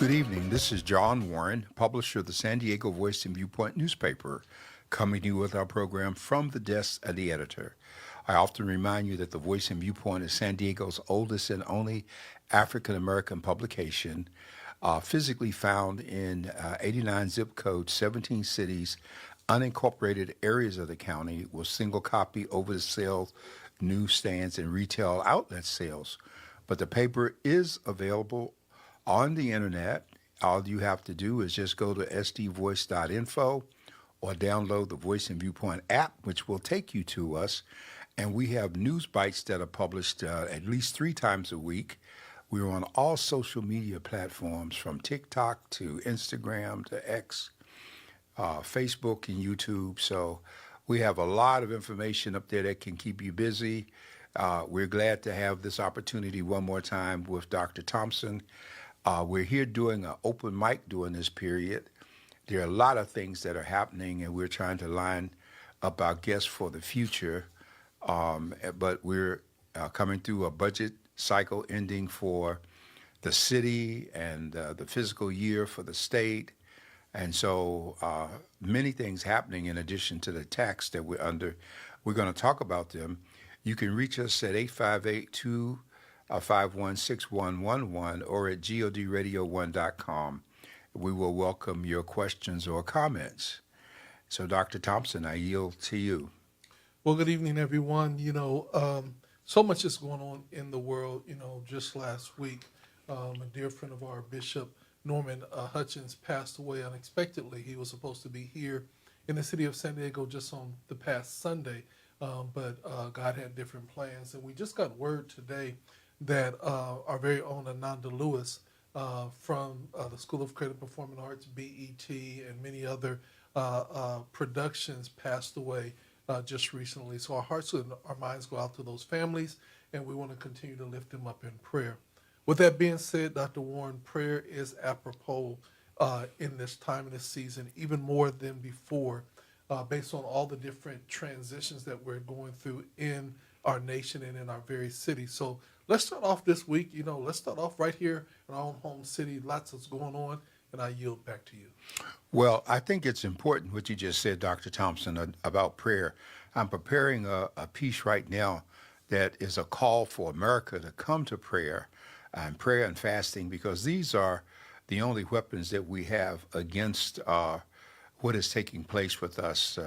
Good evening. This is John Warren, publisher of the San Diego Voice and Viewpoint newspaper, coming to you with our program From the Desk of the Editor. I often remind you that the Voice and Viewpoint is San Diego's oldest and only African American publication, physically found in 89 zip codes, 17 cities, unincorporated areas of the county, with single copy over the sale newsstands and retail outlet sales. But the paper is available on the internet. All you have to do is just go to sdvoice.info or download the Voice and Viewpoint app, which will take you to us. And we have news bites that are published at least 3 times a week. We're on all social media platforms, from TikTok to Instagram to X, Facebook and YouTube. So we have a lot of information up there that can keep you busy. We're glad to have this opportunity one more time with Dr. Thompson. We're here doing an open mic during this period. There are a lot of things that are happening, and we're trying to line up our guests for the future. But we're coming through a budget cycle ending for the city and the fiscal year for the state. And so many things happening in addition to the tax that we're under. We're going to talk about them. You can reach us at 858-251-6111 or at godradio1.com. We will welcome your questions or comments. So, Dr. Thompson, I yield to you. Well, good evening, everyone. So much is going on in the world. Just last week, a dear friend of our Bishop Norman Hutchins passed away unexpectedly. He was supposed to be here in the city of San Diego just on the past Sunday, but God had different plans. And we just got word today that our very own Ananda Lewis from the School of Creative Performing Arts, BET, and many other productions passed away just recently. So our hearts and our minds go out to those families, and we want to continue to lift them up in prayer. With that being said, Dr. Warren, prayer is apropos in this time and this season, even more than before, based on all the different transitions that we're going through in our nation and in our very city. So let's start off this week. Let's start off right here in our own home city. Lots is going on, and I yield back to you. Well, I think it's important what you just said, Dr. Thompson, about prayer. I'm preparing a piece right now that is a call for America to come to prayer and fasting, because these are the only weapons that we have against what is taking place with us.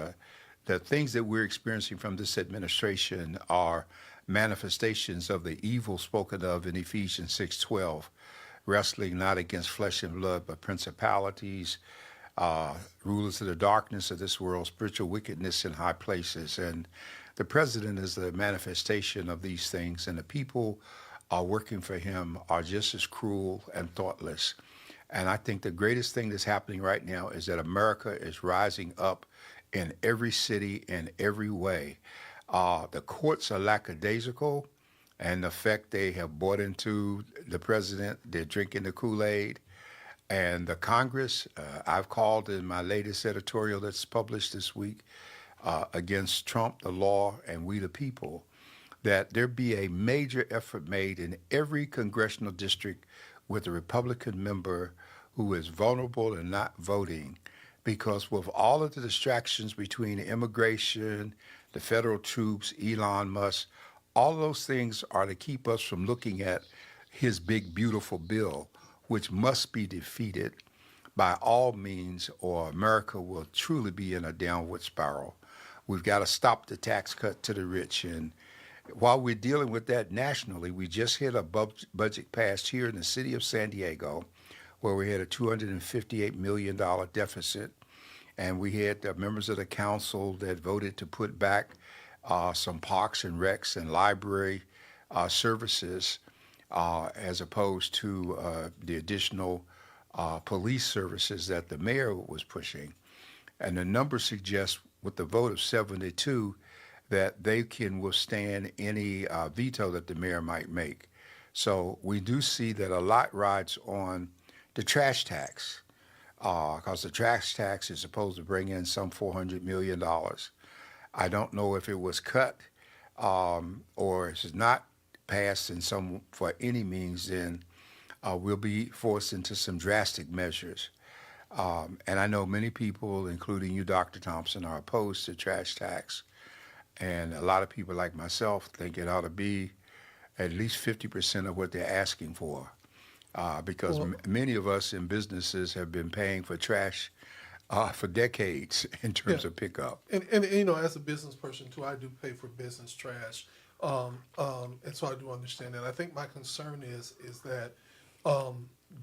The things that we're experiencing from this administration are manifestations of the evil spoken of in Ephesians 6:12, wrestling not against flesh and blood, but principalities, rulers of the darkness of this world, spiritual wickedness in high places. And the president is the manifestation of these things, and the people are working for him are just as cruel and thoughtless. And I think the greatest thing that's happening right now is that America is rising up in every city, in every way. The courts are lackadaisical, and the fact they have bought into the president, they're drinking the Kool-Aid. And the Congress, I've called in my latest editorial that's published this week against Trump, the law, and we the people, that there be a major effort made in every congressional district with a Republican member who is vulnerable and not voting, because with all of the distractions between immigration, the federal troops, Elon Musk, all those things are to keep us from looking at his big, beautiful bill, which must be defeated by all means, or America will truly be in a downward spiral. We've got to stop the tax cut to the rich. And while we're dealing with that nationally, we just hit a budget passed here in the city of San Diego, where we had a $258 million deficit. And we had members of the council that voted to put back some parks and recs and library services as opposed to the additional police services that the mayor was pushing. And the numbers suggest, with the vote of 72, that they can withstand any veto that the mayor might make. So we do see that a lot rides on the trash tax, because the trash tax is supposed to bring in some $400 million. I don't know if it was cut or if it's not passed in some for any means, then we'll be forced into some drastic measures. And I know many people, including you, Dr. Thompson, are opposed to trash tax. And a lot of people like myself think it ought to be at least 50% of what they're asking for. Because Well, many of us in businesses have been paying for trash for decades in yeah. terms of pickup. And as a business person too, I do pay for business trash, and so I do understand that. I think my concern is that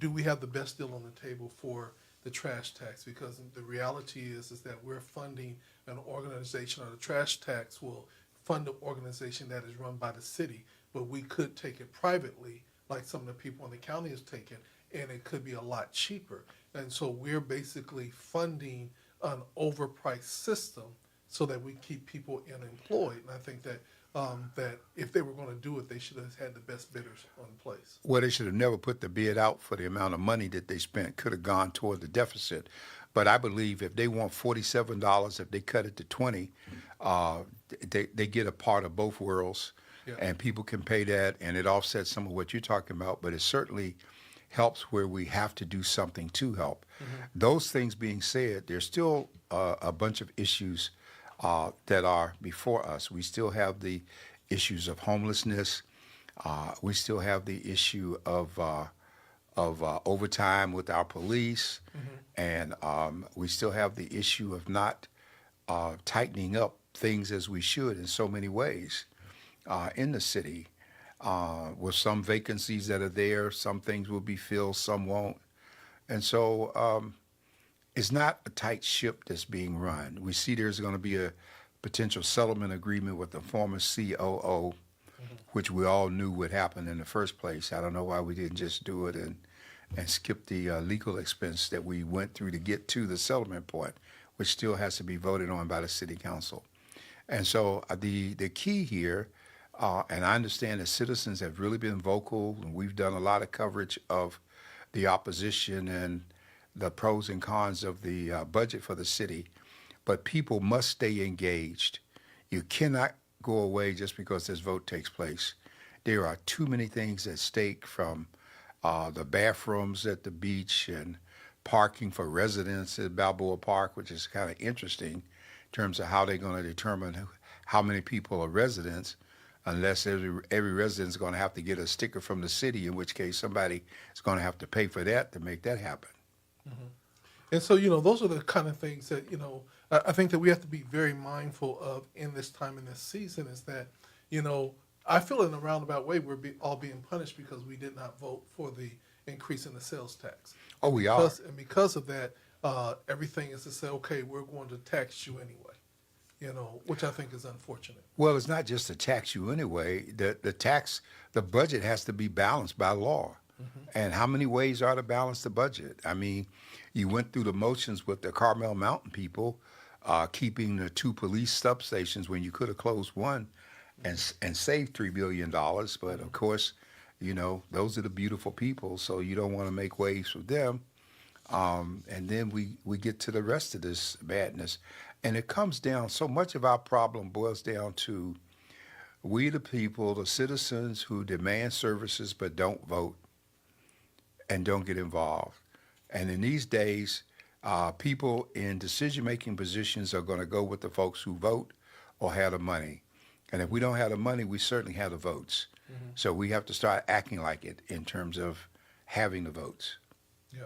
do we have the best deal on the table for the trash tax? Because the reality is that we're funding an organization, or the trash tax will fund an organization that is run by the city, but we could take it privately, like some of the people in the county is taking, and it could be a lot cheaper. And so we're basically funding an overpriced system so that we keep people unemployed. And I think that that if they were going to do it, they should have had the best bidders on place. Well, they should have never put the bid out for the amount of money that they spent. Could have gone toward the deficit. But I believe if they want $47, if they cut it to 20, uh, they get a part of both worlds, Yeah. and people can pay that, and it offsets some of what you're talking about. But it certainly helps where we have to do something to help. Those things being said, there's still a bunch of issues that are before us. We still have the issues of homelessness. We still have the issue of overtime with our police, and we still have the issue of not tightening up things as we should in so many ways in the city. With some vacancies that are there, some things will be filled, some won't. And so it's not a tight ship that's being run. We see there's going to be a potential settlement agreement with the former COO, which we all knew would happen in the first place. I don't know why we didn't just do it and skip the legal expense that we went through to get to the settlement point, which still has to be voted on by the city council. And so the key here, and I understand that citizens have really been vocal, and we've done a lot of coverage of the opposition and the pros and cons of the budget for the city, but people must stay engaged. You cannot go away just because this vote takes place. There are too many things at stake, from the bathrooms at the beach and parking for residents at Balboa Park, which is kind of interesting in terms of how they're going to determine how many people are residents, unless every resident is going to have to get a sticker from the city, in which case somebody is going to have to pay for that to make that happen. And so, those are the kind of things that, I think that we have to be very mindful of in this time, in this season, is that, I feel in a roundabout way all being punished because we did not vote for the increase in the sales tax. Oh, we are. And because of that, everything is to say, okay, we're going to tax you anyway, which I think is unfortunate. Well, it's not just to tax you anyway. The budget has to be balanced by law. And how many ways are to balance the budget? I mean, you went through the motions with the Carmel Mountain people, keeping the 2 police substations when you could have closed one and saved $3 billion. But of course, those are the beautiful people, so you don't want to make waves for them. And then we get to the rest of this madness. And it comes down, so much of our problem boils down to we the people, the citizens who demand services but don't vote and don't get involved. And in these days, people in decision-making positions are going to go with the folks who vote or have the money. And if we don't have the money, we certainly have the votes. So we have to start acting like it in terms of having the votes. Yeah.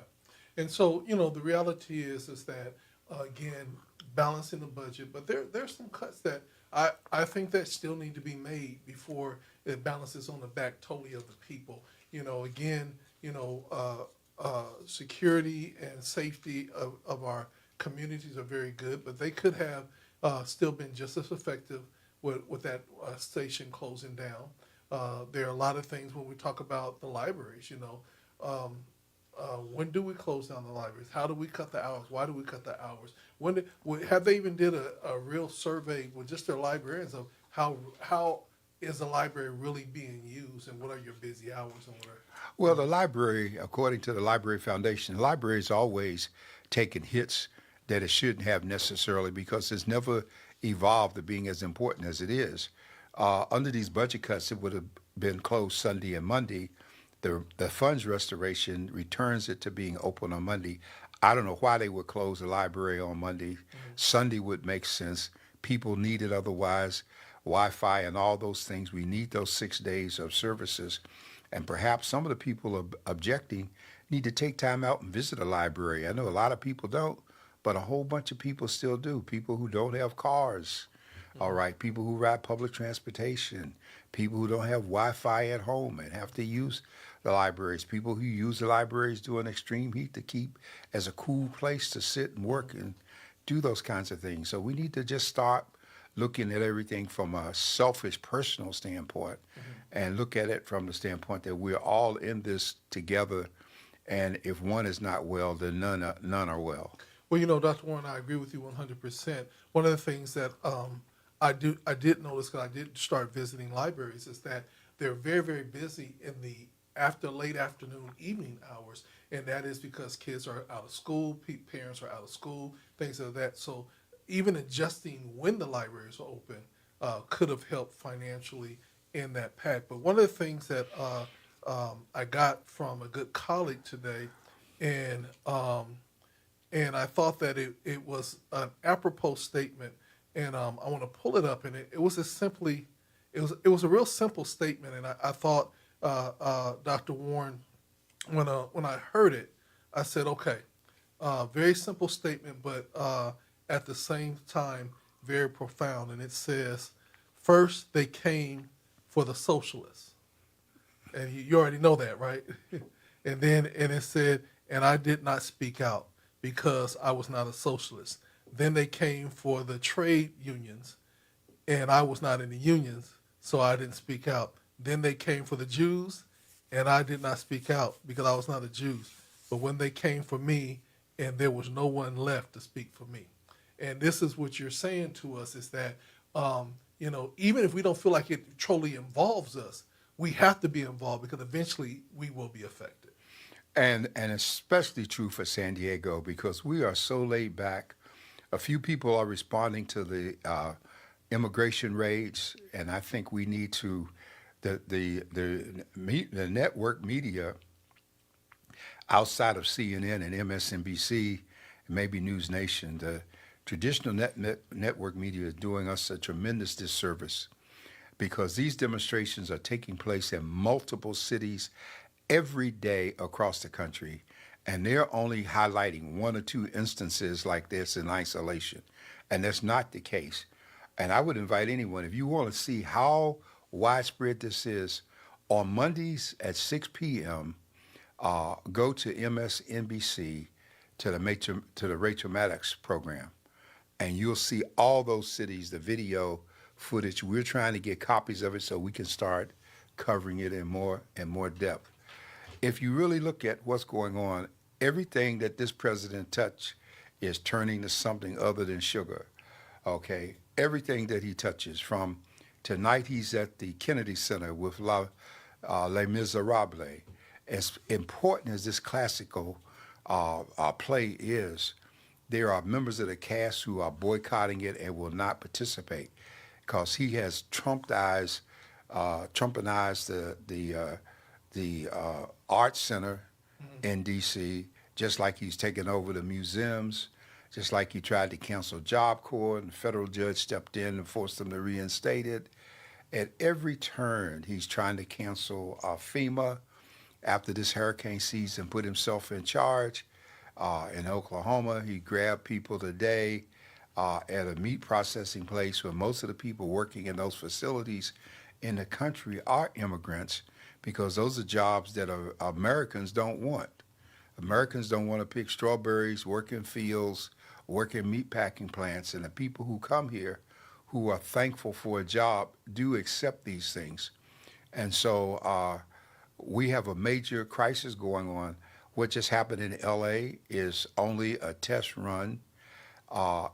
And so, the reality is that, again, balancing the budget, but there's some cuts that I think that still need to be made before it balances on the back totally of the people. Again, security and safety of our communities are very good, but they could have still been just as effective with that station closing down. There are a lot of things when we talk about the libraries, when do we close down the libraries? How do we cut the hours? Why do we cut the hours? Have they even did a real survey with just their librarians of how is the library really being used, and what are your busy hours and what are... Well, the library, according to the Library Foundation, the library has always taken hits that it shouldn't have necessarily, because it's never evolved to being as important as it is. Under these budget cuts, it would have been closed Sunday and Monday, the funds restoration returns it to being open on Monday. I don't know why they would close the library on Monday. Sunday would make sense. People need it otherwise. Wi-Fi and all those things. We need those 6 days of services. And perhaps some of the people objecting need to take time out and visit a library. I know a lot of people don't, but a whole bunch of people still do. People who don't have cars, all right, people who ride public transportation, people who don't have Wi-Fi at home and have to use the libraries, people who use the libraries during extreme heat to keep as a cool place to sit and work and do those kinds of things. So we need to just start looking at everything from a selfish personal standpoint and look at it from the standpoint that we're all in this together, and if one is not well, then none are well. Well, Dr. Warren, I agree with you 100%. One of the things that I did notice, because I did start visiting libraries, is that they're very, very busy in the late afternoon, evening hours, and that is because kids are out of school, parents are out of school, things like that. So even adjusting when the libraries are open could have helped financially in that pack. But one of the things that I got from a good colleague today, and I thought that it was an apropos statement, and I want to pull it up, and it was it was a real simple statement, and I thought, Dr. Warren, when I heard it, I said, okay, very simple statement, but at the same time, very profound. And it says, first they came for the socialists. And you already know that, right? and it said, and I did not speak out because I was not a socialist. Then they came for the trade unions, and I was not in the unions, so I didn't speak out. Then they came for the Jews, and I did not speak out because I was not a Jew. But when they came for me, and there was no one left to speak for me. And this is what you're saying to us, is that, even if we don't feel like it totally involves us, we have to be involved because eventually we will be affected. And especially true for San Diego because we are so laid back. A few people are responding to the immigration raids, and I think we need to the network media outside of CNN and MSNBC, and maybe News Nation, the traditional network media is doing us a tremendous disservice because these demonstrations are taking place in multiple cities every day across the country, and they're only highlighting one or two instances like this in isolation, and that's not the case. And I would invite anyone, if you want to see how widespread this is, on Mondays at 6 p.m., go to MSNBC to the Rachel Maddox program, and you'll see all those cities, the video footage. We're trying to get copies of it so we can start covering it in more and more depth. If you really look at what's going on, everything that this president touched is turning to something other than sugar. Okay, everything that he touches. From tonight, he's at the Kennedy Center with Les Miserables. As important as this classical play is, there are members of the cast who are boycotting it and will not participate because he has Trumpenized the Art Center in D.C., just like he's taken over the museums, just like he tried to cancel Job Corps, and the federal judge stepped in and forced him to reinstate it. At every turn, he's trying to cancel FEMA after this hurricane season, put himself in charge. In Oklahoma, he grabbed people today at a meat processing place where most of the people working in those facilities in the country are immigrants because those are jobs that Americans don't want. Americans don't want to pick strawberries, work in fields, work in meat packing plants, and the people who come here who are thankful for a job do accept these things. And so we have a major crisis going on. What just happened in L.A. is only a test run.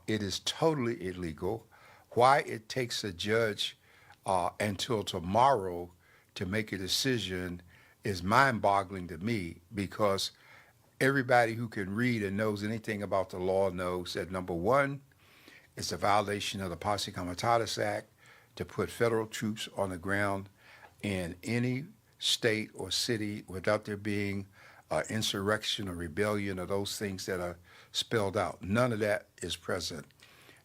It is totally illegal. Why it takes a judge until tomorrow to make a decision is mind-boggling to me because everybody who can read and knows anything about the law knows that, number one, it's a violation of the Posse Comitatus Act to put federal troops on the ground in any state or city without there being insurrection or rebellion or those things that are spelled out. None of that is present.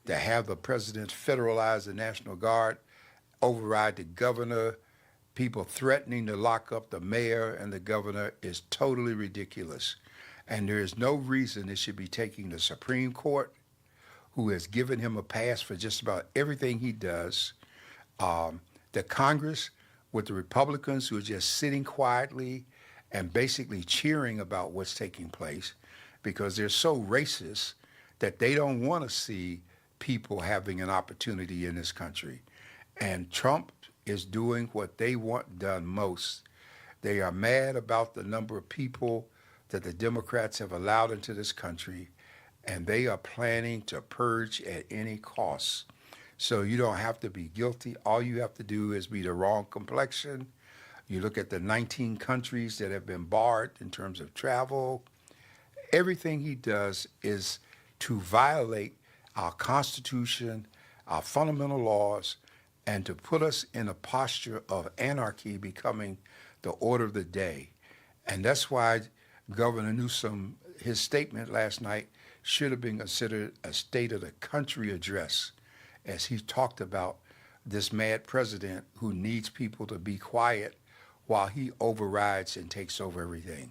To have the president federalize the National Guard, override the governor, people threatening to lock up the mayor and the governor is totally ridiculous. And there is no reason it should be taking the Supreme Court, who has given him a pass for just about everything he does, the Congress with the Republicans who are just sitting quietly and basically cheering about what's taking place because they're so racist that they don't want to see people having an opportunity in this country. And Trump is doing what they want done most. They are mad about the number of people that the Democrats have allowed into this country, and they are planning to purge at any cost. So you don't have to be guilty. All you have to do is be the wrong complexion. You look at the 19 countries that have been barred in terms of travel. Everything he does is to violate our Constitution, our fundamental laws, and to put us in a posture of anarchy becoming the order of the day. And that's why Governor Newsom, his statement last night should have been considered a state of the country address, as he talked about this mad president who needs people to be quiet while he overrides and takes over everything.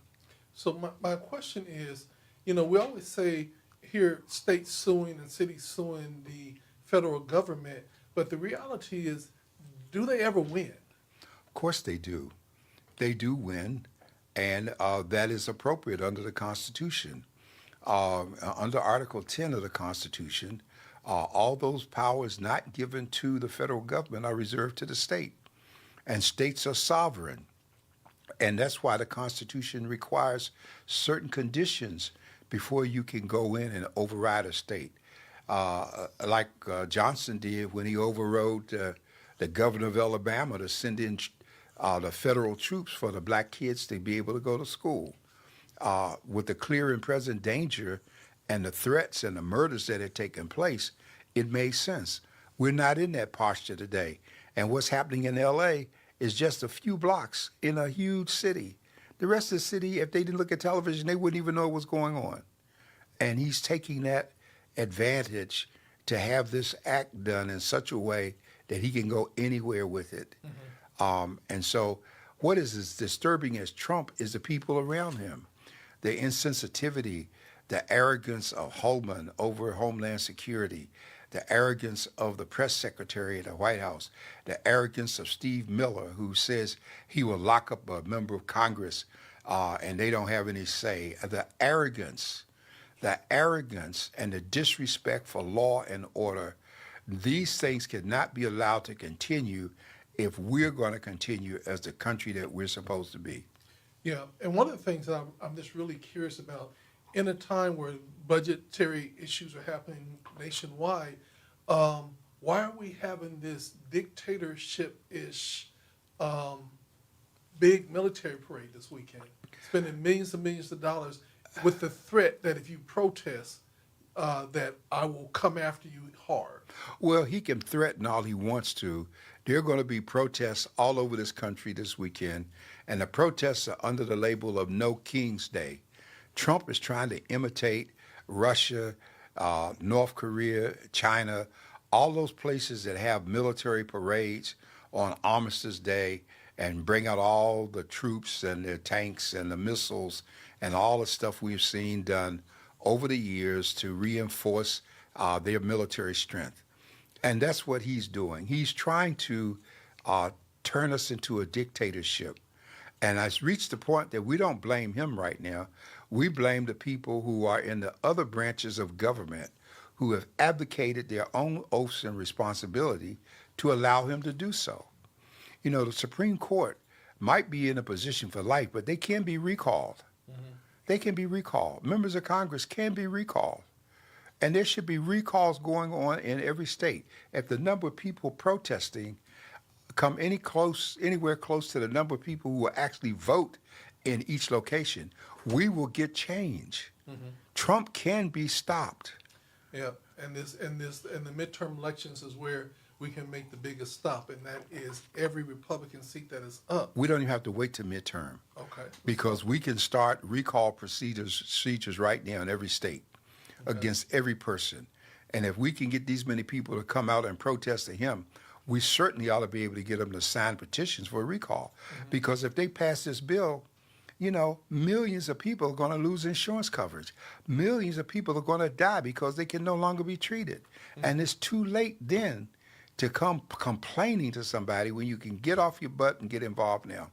So my question is, we always say here states suing and cities suing the federal government, but the reality is, do they ever win? Of course they do. They do win, and that is appropriate under the Constitution. Under Article 10 of the Constitution, all those powers not given to the federal government are reserved to the state, and states are sovereign. And that's why the Constitution requires certain conditions before you can go in and override a state. Like Johnson did when he overrode the governor of Alabama to send in the federal troops for the black kids to be able to go to school. With the clear and present danger and the threats and the murders that had taken place, it made sense. We're not in that posture today. And what's happening in L.A. is just a few blocks in a huge city. The rest of the city, if they didn't look at television, they wouldn't even know what was going on. And he's taking that advantage to have this act done in such a way that he can go anywhere with it. Mm-hmm. And so what is as disturbing as Trump is the people around him. The insensitivity, the arrogance of Holman over Homeland Security, the arrogance of the press secretary at the White House, the arrogance of Steve Miller, who says he will lock up a member of Congress and they don't have any say. The arrogance and the disrespect for law and order, these things cannot be allowed to continue if we're going to continue as the country that we're supposed to be. Yeah, and one of the things that I'm just really curious about, in a time where budgetary issues are happening nationwide, why are we having this dictatorship-ish big military parade this weekend, spending millions and millions of dollars with the threat that if you protest, that I will come after you hard? Well, he can threaten all he wants to. There are going to be protests all over this country this weekend, and the protests are under the label of No King's Day. Trump is trying to imitate Russia, North Korea, China, all those places that have military parades on Armistice Day and bring out all the troops and their tanks and the missiles and all the stuff we've seen done over the years to reinforce their military strength. And that's what he's doing. He's trying to turn us into a dictatorship. And it's reached the point that we don't blame him right now. We blame the people who are in the other branches of government who have abdicated their own oaths and responsibility to allow him to do so. You know, the Supreme Court might be in a position for life, but they can be recalled. Mm-hmm. They can be recalled. Members of Congress can be recalled. And there should be recalls going on in every state. If the number of people protesting come anywhere close to the number of people who will actually vote in each location, we will get change. Mm-hmm. Trump can be stopped. Yeah, and the midterm elections is where we can make the biggest stop, and that is every Republican seat that is up. We don't even have to wait till midterm Okay. because we can start recall procedures right now in every state against every person. And if we can get these many people to come out and protest to him, we certainly ought to be able to get them to sign petitions for a recall. Because if they pass this bill, you know, millions of people are going to lose insurance coverage. Millions of people are going to die because they can no longer be treated. And it's too late then to come complaining to somebody when you can get off your butt and get involved now.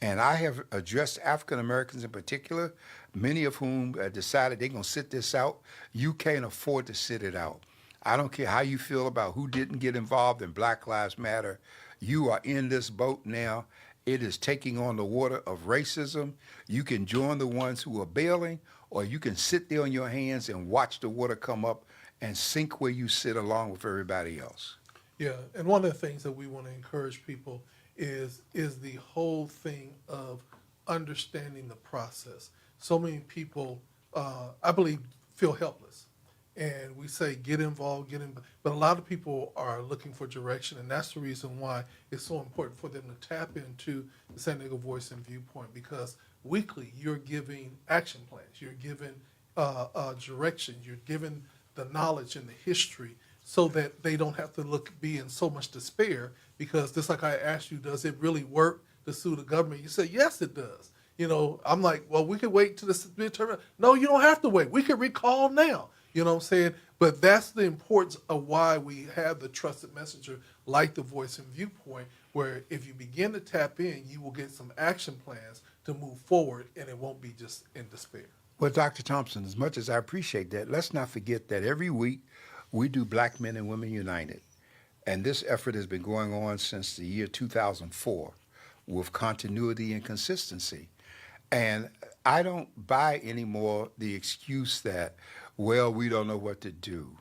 And I have addressed African Americans in particular, many of whom decided they're going to sit this out. You can't afford to sit it out. I don't care how you feel about who didn't get involved in Black Lives Matter. You are in this boat now. It is taking on the water of racism. You can join the ones who are bailing, or you can sit there on your hands and watch the water come up and sink where you sit along with everybody else. Yeah, and one of the things that we want to encourage people is the whole thing of understanding the process. So many people, I believe, feel helpless. And we say, get involved, but a lot of people are looking for direction, and that's the reason why it's so important for them to tap into the San Diego Voice and Viewpoint, because weekly you're giving action plans, you're giving direction, you're giving the knowledge and the history so that they don't have to be in so much despair, because just like I asked you, does it really work to sue the government? You say, yes, it does. You know, I'm like, well, we could wait till the midterm. No, you don't have to wait. We could recall now. You know what I'm saying? But that's the importance of why we have the trusted messenger like the Voice and Viewpoint, where if you begin to tap in, you will get some action plans to move forward, and it won't be just in despair. Well, Dr. Thompson, as much as I appreciate that, let's not forget that every week we do Black Men and Women United. And this effort has been going on since the year 2004 with continuity and consistency. And I don't buy anymore the excuse that, well, we don't know what to do.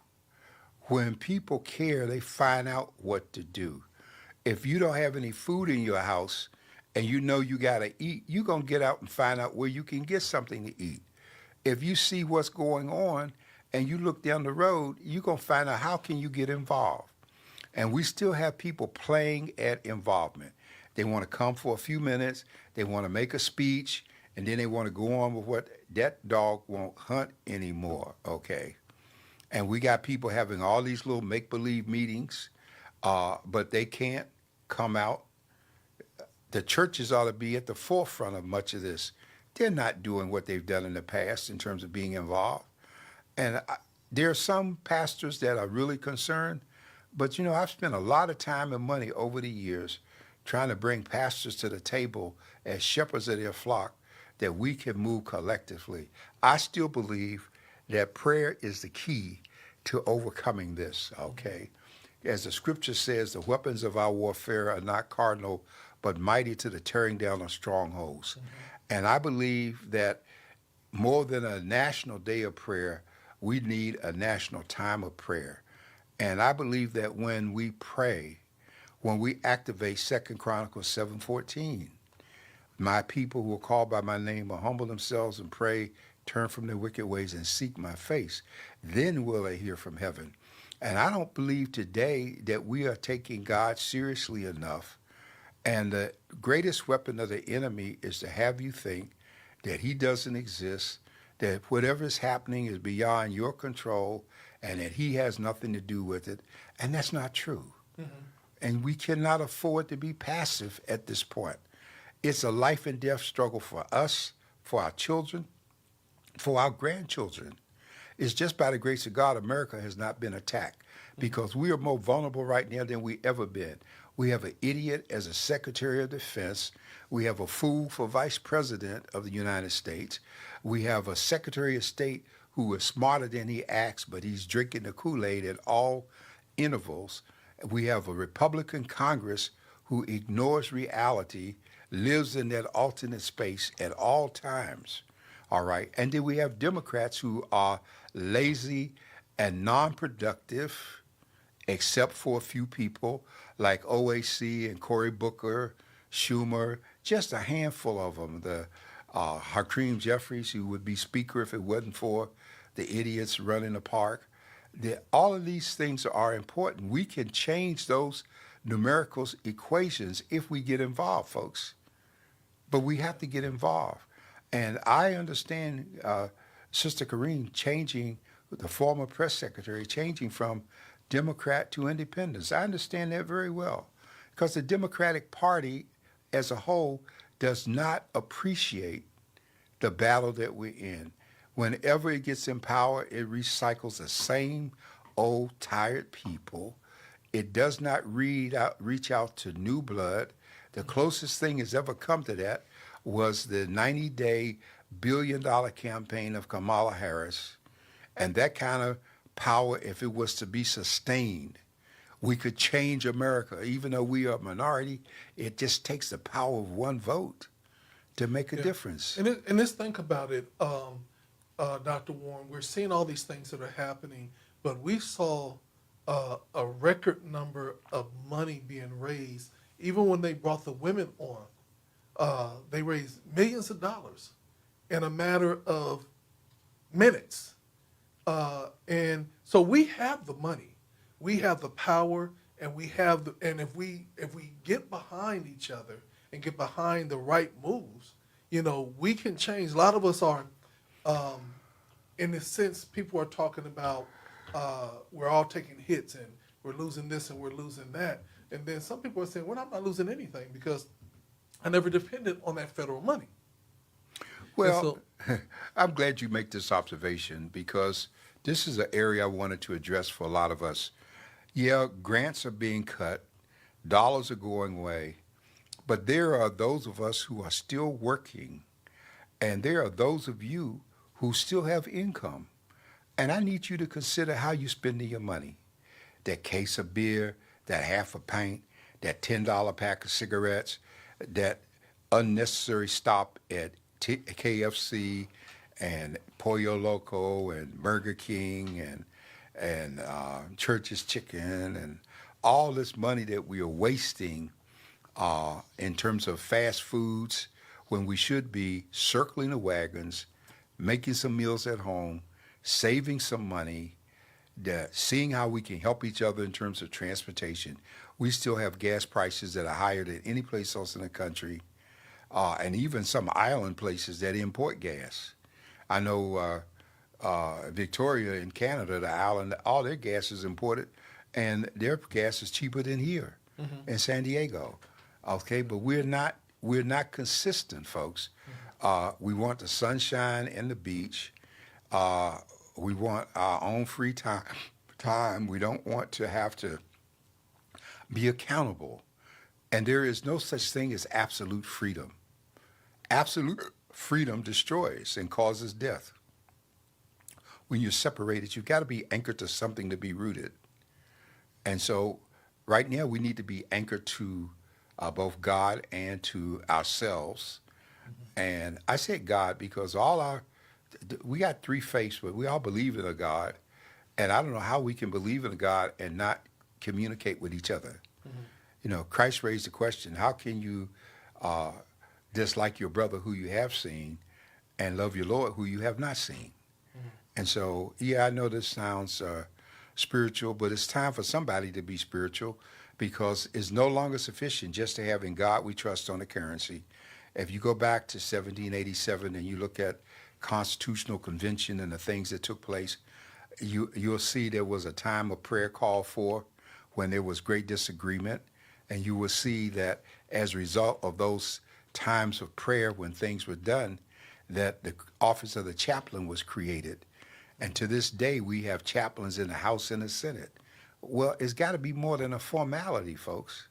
When people care, they find out what to do. If you don't have any food in your house and you know you got to eat, you're going to get out and find out where you can get something to eat. If you see what's going on and you look down the road, you're going to find out how can you get involved. And we still have people playing at involvement. They want to come for a few minutes, they want to make a speech, and then they want to go on with what that dog won't hunt anymore, okay? And we got people having all these little make-believe meetings, but they can't come out. The churches ought to be at the forefront of much of this. They're not doing what they've done in the past in terms of being involved. And there are some pastors that are really concerned, but you know, I've spent a lot of time and money over the years trying to bring pastors to the table as shepherds of their flock, that we can move collectively. I still believe that prayer is the key to overcoming this, okay? As the scripture says, the weapons of our warfare are not carnal, but mighty to the tearing down of strongholds. Mm-hmm. And I believe that more than a national day of prayer, we need a national time of prayer. And I believe that when we pray, when we activate 2 Chronicles 7:14, my people who are called by my name will humble themselves and pray, turn from their wicked ways and seek my face. Then will they hear from heaven. And I don't believe today that we are taking God seriously enough. And the greatest weapon of the enemy is to have you think that he doesn't exist, that whatever is happening is beyond your control, and that he has nothing to do with it. And that's not true. Mm-hmm. And we cannot afford to be passive at this point. It's a life and death struggle for us, for our children, for our grandchildren. It's just by the grace of God, America has not been attacked, because we are more vulnerable right now than we ever been. We have an idiot as a Secretary of Defense. We have a fool for Vice President of the United States. We have a Secretary of State who is smarter than he acts, but he's drinking the Kool-Aid at all intervals. We have a Republican Congress who ignores reality, lives in that alternate space at all times, all right? And then we have Democrats who are lazy and non-productive, except for a few people like OAC and Cory Booker, Schumer, just a handful of them. The Hakeem Jeffries, who would be Speaker if it wasn't for the idiots running the park. all of these things are important. We can change those numerical equations if we get involved, folks. But we have to get involved. And I understand Sister Kareem changing, the former press secretary, changing from Democrat to independents. I understand that very well because the Democratic Party as a whole does not appreciate the battle that we're in. Whenever it gets in power, it recycles the same old tired people. It does not reach out to new blood. The closest thing has ever come to that was the 90-day billion-dollar campaign of Kamala Harris. And that kind of power, if it was to be sustained, we could change America. Even though we are a minority, it just takes the power of one vote to make a difference. And let's think about it, Dr. Warren. We're seeing all these things that are happening, but we saw a record number of money being raised. Even when they brought the women on, they raised millions of dollars in a matter of minutes. And so we have the money, we have the power, and we have the, and if we get behind each other and get behind the right moves, you know, we can change. A lot of us are, in a sense, people are talking about we're all taking hits and we're losing this and we're losing that. And then some people are saying, well, I'm not losing anything because I never depended on that federal money. Well, I'm glad you make this observation because this is an area I wanted to address for a lot of us. Yeah, grants are being cut, dollars are going away, but there are those of us who are still working, and there are those of you who still have income. And I need you to consider how you're spending your money. That case of beer, that half a pint, that $10 pack of cigarettes, that unnecessary stop at KFC and Pollo Loco and Burger King and Church's Chicken and all this money that we are wasting in terms of fast foods when we should be circling the wagons, making some meals at home, saving some money, seeing how we can help each other in terms of transportation. We still have gas prices that are higher than any place else in the country, and even some island places that import gas. I know Victoria in Canada, the island, all their gas is imported, and their gas is cheaper than here in San Diego. Okay, but we're not consistent, folks. We want the sunshine and the beach. We want our own free time. We don't want to have to be accountable. And there is no such thing as absolute freedom. Absolute freedom destroys and causes death. When you're separated, you've got to be anchored to something to be rooted. And so right now we need to be anchored to both God and to ourselves. And I said God because we got three faiths, but we all believe in a God. And I don't know how we can believe in a God and not communicate with each other. You know, Christ raised the question, how can you dislike your brother who you have seen and love your Lord who you have not seen? And so, yeah, I know this sounds spiritual, but it's time for somebody to be spiritual because it's no longer sufficient just to have in God we trust on the currency. If you go back to 1787 and you look at Constitutional Convention and the things that took place, you'll see there was a time of prayer called for when there was great disagreement. And you will see that as a result of those times of prayer when things were done, that the office of the chaplain was created. And to this day, we have chaplains in the House and the Senate. Well, it's got to be more than a formality, folks.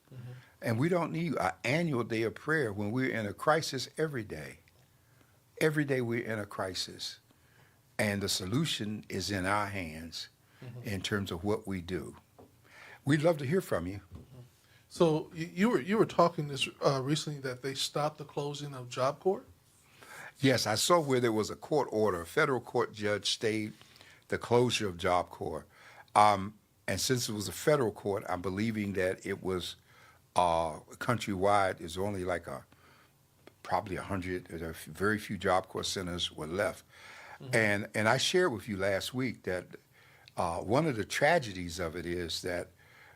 And we don't need an annual day of prayer when we're in a crisis every day. Every day we're in a crisis. And the solution is in our hands in terms of what we do. We'd love to hear from you. So you were talking this recently that they stopped the closing of Job Corps? Yes, I saw where there was a court order. A federal court judge stayed the closure of Job Corps. And since it was a federal court, I'm believing that it was countrywide. There's only like probably 100, very few Job Corps centers were left. And I shared with you last week that one of the tragedies of it is that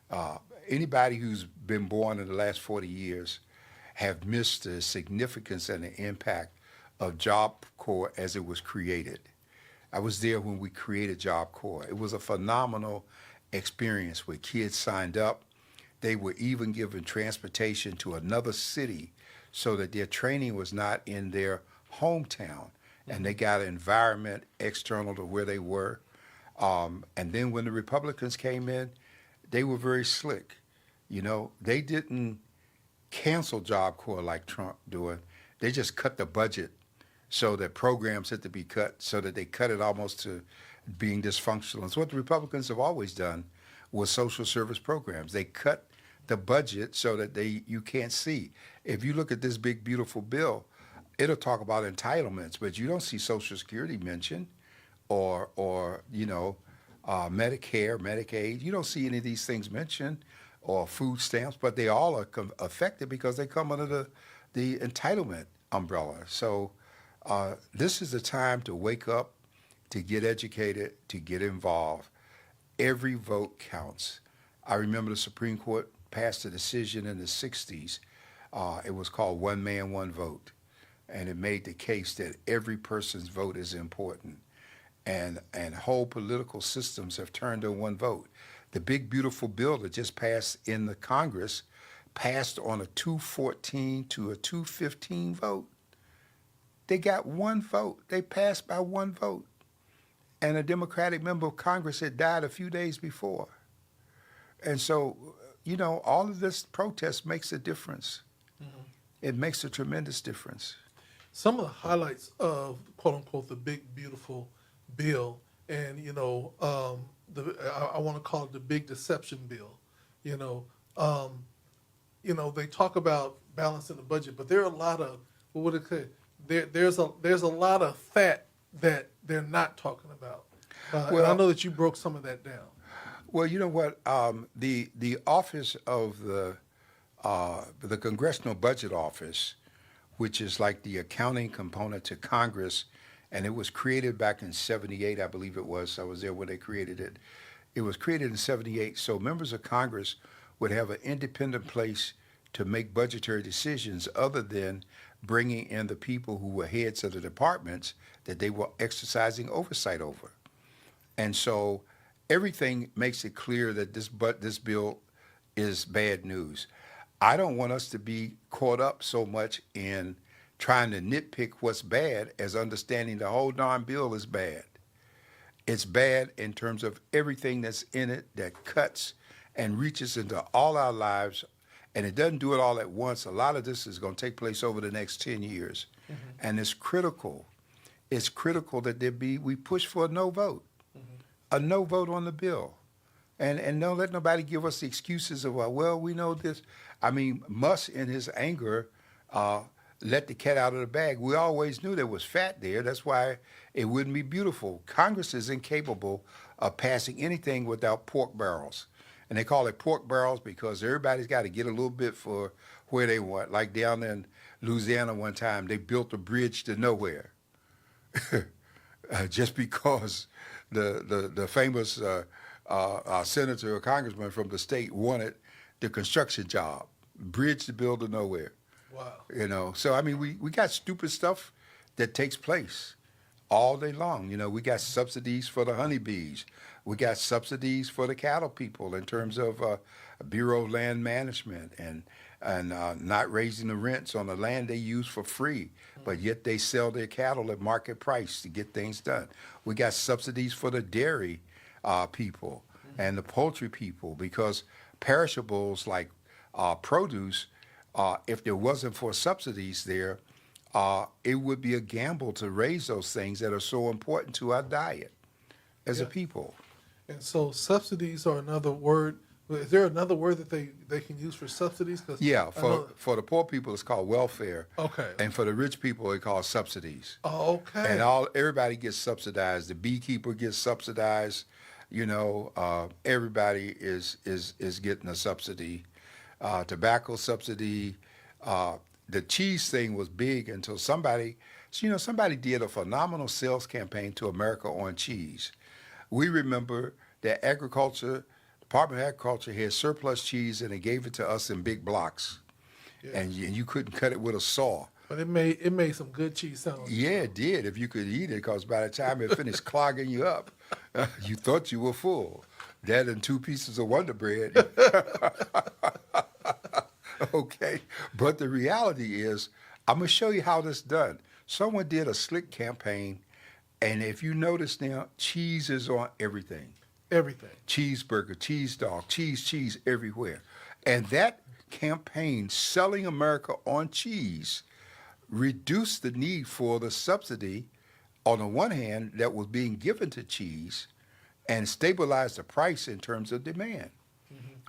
uh, anybody who's been born in the last 40 years have missed the significance and the impact of Job Corps as it was created. I was there when we created Job Corps. It was a phenomenal experience where kids signed up. They were even given transportation to another city so that their training was not in their hometown. And they got an environment external to where they were. And then when the Republicans came in, they were very slick. You know, they didn't cancel Job Corps like Trump doing. They just cut the budget so that programs had to be cut, so that they cut it almost to being dysfunctional. It's what the Republicans have always done with social service programs. They cut the budget so that you can't see. If you look at this big, beautiful bill, it'll talk about entitlements, but you don't see Social Security mentioned or Medicare, Medicaid. You don't see any of these things mentioned or food stamps, but they all are affected because they come under the entitlement umbrella. So this is the time to wake up, to get educated, to get involved. Every vote counts. I remember the Supreme Court passed a decision in the 60s. It was called One Man, One Vote. And it made the case that every person's vote is important. And whole political systems have turned on one vote. The big, beautiful bill that just passed in the Congress passed on a 214 to a 215 vote. They got one vote. They passed by one vote. And a Democratic member of Congress had died a few days before. And so, all of this protest makes a difference. Mm-hmm. It makes a tremendous difference. Some of the highlights of, quote unquote, the big, beautiful bill, and, I want to call it the big deception bill. They talk about balancing the budget, but there are a lot of, what would it say? There's a lot of fat that they're not talking about. And I know that you broke some of that down. Well, you know what? The office of the Congressional Budget Office, which is like the accounting component to Congress, and it was created back in '78, I believe it was. I was there when they created it. It was created in '78, so members of Congress would have an independent place to make budgetary decisions other than bringing in the people who were heads of the departments that they were exercising oversight over. And so everything makes it clear that this bill is bad news. I don't want us to be caught up so much in trying to nitpick what's bad as understanding the whole darn bill is bad. It's bad in terms of everything that's in it that cuts and reaches into all our lives, and it doesn't do it all at once. A lot of this is going to take place over the next 10 years, and it's critical. It's critical that we push for a no vote, a no vote on the bill. And don't let nobody give us the excuses of, well, we know this. I mean, Musk, in his anger, let the cat out of the bag. We always knew there was fat there. That's why it wouldn't be beautiful. Congress is incapable of passing anything without pork barrels. And they call it pork barrels because everybody's got to get a little bit for where they want. Like down in Louisiana one time, they built a bridge to nowhere. Just because the famous senator or congressman from the state wanted the construction job, bridge to build to nowhere. Wow. So I mean, we got stupid stuff that takes place all day long. We got subsidies for the honeybees. We got subsidies for the cattle people in terms of Bureau of Land Management and not raising the rents on the land they use for free, but yet they sell their cattle at market price to get things done. We got subsidies for the dairy people and the poultry people because perishables like produce, if there wasn't for subsidies there, it would be a gamble to raise those things that are so important to our diet as a people. And so subsidies are another word. Is there another word that they can use for subsidies? Yeah, for the poor people, it's called welfare. Okay. And for the rich people, it's called subsidies. Oh, okay. And everybody gets subsidized. The beekeeper gets subsidized. Everybody is getting a subsidy. Tobacco subsidy. The cheese thing was big until somebody did a phenomenal sales campaign to America on cheese. We remember the Department of Agriculture had surplus cheese and they gave it to us in big blocks, Yeah. and you couldn't cut it with a saw. But it made some good cheese sandwiches. Yeah, it did if you could eat it, because by the time it finished clogging you up, you thought you were full. That and 2 pieces of Wonder Bread. Okay, but the reality is, I'm gonna show you how this done. Someone did a slick campaign, and if you notice now, cheese is on everything. Everything. Cheeseburger, cheese dog, cheese everywhere. And that campaign, Selling America on Cheese, reduced the need for the subsidy on the one hand that was being given to cheese and stabilized the price in terms of demand.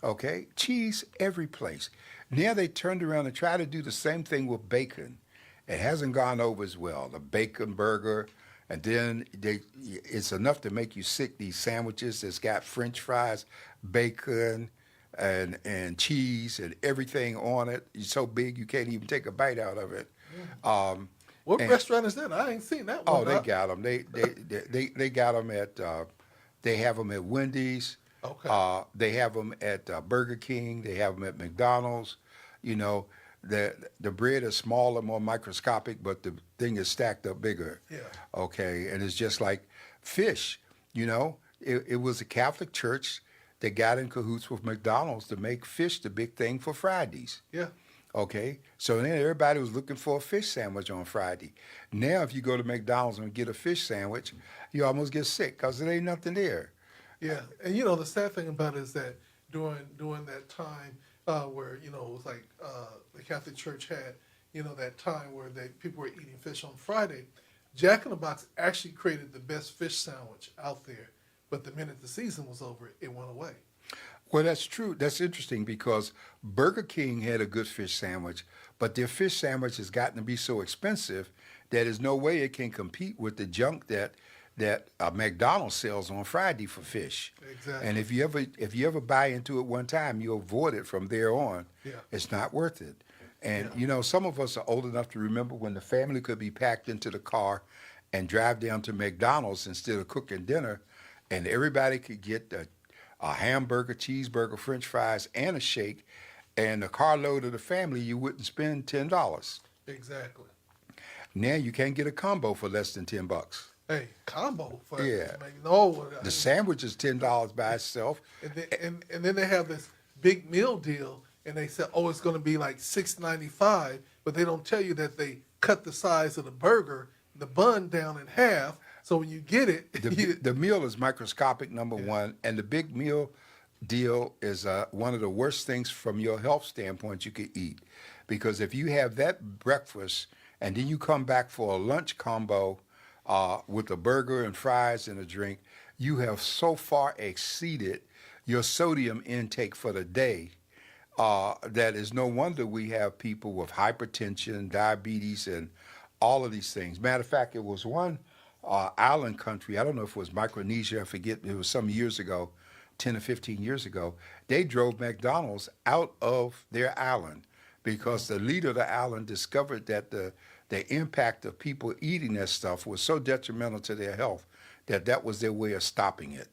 Okay? Cheese every place. Now they turned around and tried to do the same thing with bacon. It hasn't gone over as well. The bacon burger, and then it's enough to make you sick, these sandwiches that's got French fries, bacon, and cheese and everything on it. It's so big you can't even take a bite out of it. What and- restaurant is that? I ain't seen that one. Oh, they got them. They got them at. They have them at Wendy's. Okay. They have them at Burger King. They have them at McDonald's. You know, the bread is smaller, more microscopic, but the thing is stacked up bigger. Yeah. Okay, and it's just like fish. You know, it was a Catholic church that got in cahoots with McDonald's to make fish the big thing for Fridays. Yeah. Okay, so then everybody was looking for a fish sandwich on Friday. Now, if you go to McDonald's and get a fish sandwich, you almost get sick because there ain't nothing there. Yeah, and the sad thing about it is that during that time where it was like the Catholic Church had that time where people were eating fish on Friday, Jack in the Box actually created the best fish sandwich out there. But the minute the season was over, it went away. Well, that's true. That's interesting because Burger King had a good fish sandwich, but their fish sandwich has gotten to be so expensive that there's no way it can compete with the junk that McDonald's sells on Friday for fish. Exactly. And if you ever buy into it one time, you avoid it from there on. Yeah. It's not worth it. And Yeah. some of us are old enough to remember when the family could be packed into the car and drive down to McDonald's instead of cooking dinner, and everybody could get a hamburger, cheeseburger, French fries, and a shake, and the carload of the family, you wouldn't spend $10. Exactly. Now you can't get a combo for less than $10. Hey, combo for Yeah. no. The sandwich is $10 by itself. And then they have this big meal deal, and they say, oh, it's going to be like $6.95, but they don't tell you that they cut the size of the burger, the bun down in half, so when you get it, The meal is microscopic, number one, and the big meal deal is one of the worst things from your health standpoint you could eat. Because if you have that breakfast and then you come back for a lunch combo with a burger and fries and a drink, you have so far exceeded your sodium intake for the day that is no wonder we have people with hypertension, diabetes, and all of these things. Matter of fact, it was one island country, I don't know if it was Micronesia, I forget, it was some years ago, 10 or 15 years ago, they drove McDonald's out of their island because the leader of the island discovered that the impact of people eating that stuff was so detrimental to their health that was their way of stopping it.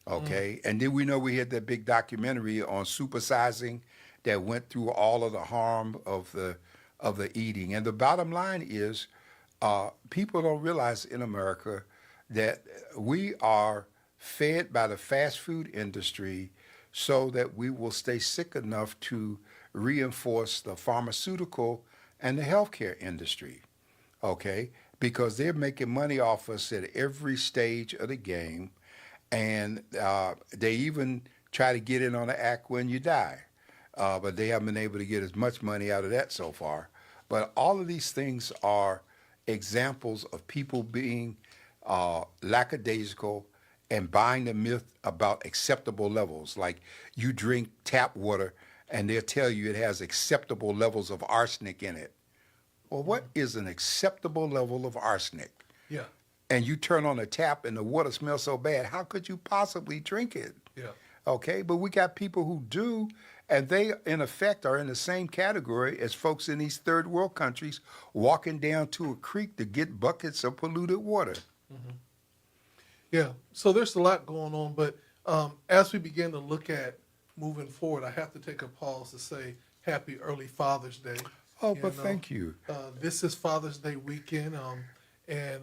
Okay, and then we know we had that big documentary on supersizing that went through all of the harm of the eating. And the bottom line is, people don't realize in America that we are fed by the fast food industry so that we will stay sick enough to reinforce the pharmaceutical and the healthcare industry, okay? Because they're making money off us at every stage of the game, and they even try to get in on the act when you die, but they haven't been able to get as much money out of that so far. But all of these things are examples of people being lackadaisical and buying the myth about acceptable levels. Like you drink tap water and they'll tell you it has acceptable levels of arsenic in it. Well, what is an acceptable level of arsenic? Yeah. And you turn on the tap and the water smells so bad, how could you possibly drink it? Yeah. Okay, but we got people who do, and they, in effect, are in the same category as folks in these third world countries walking down to a creek to get buckets of polluted water. Yeah, so there's a lot going on, but As we begin to look at moving forward, I have to take a pause to say happy early Father's Day. Oh, You but know, thank you. this is Father's Day weekend, and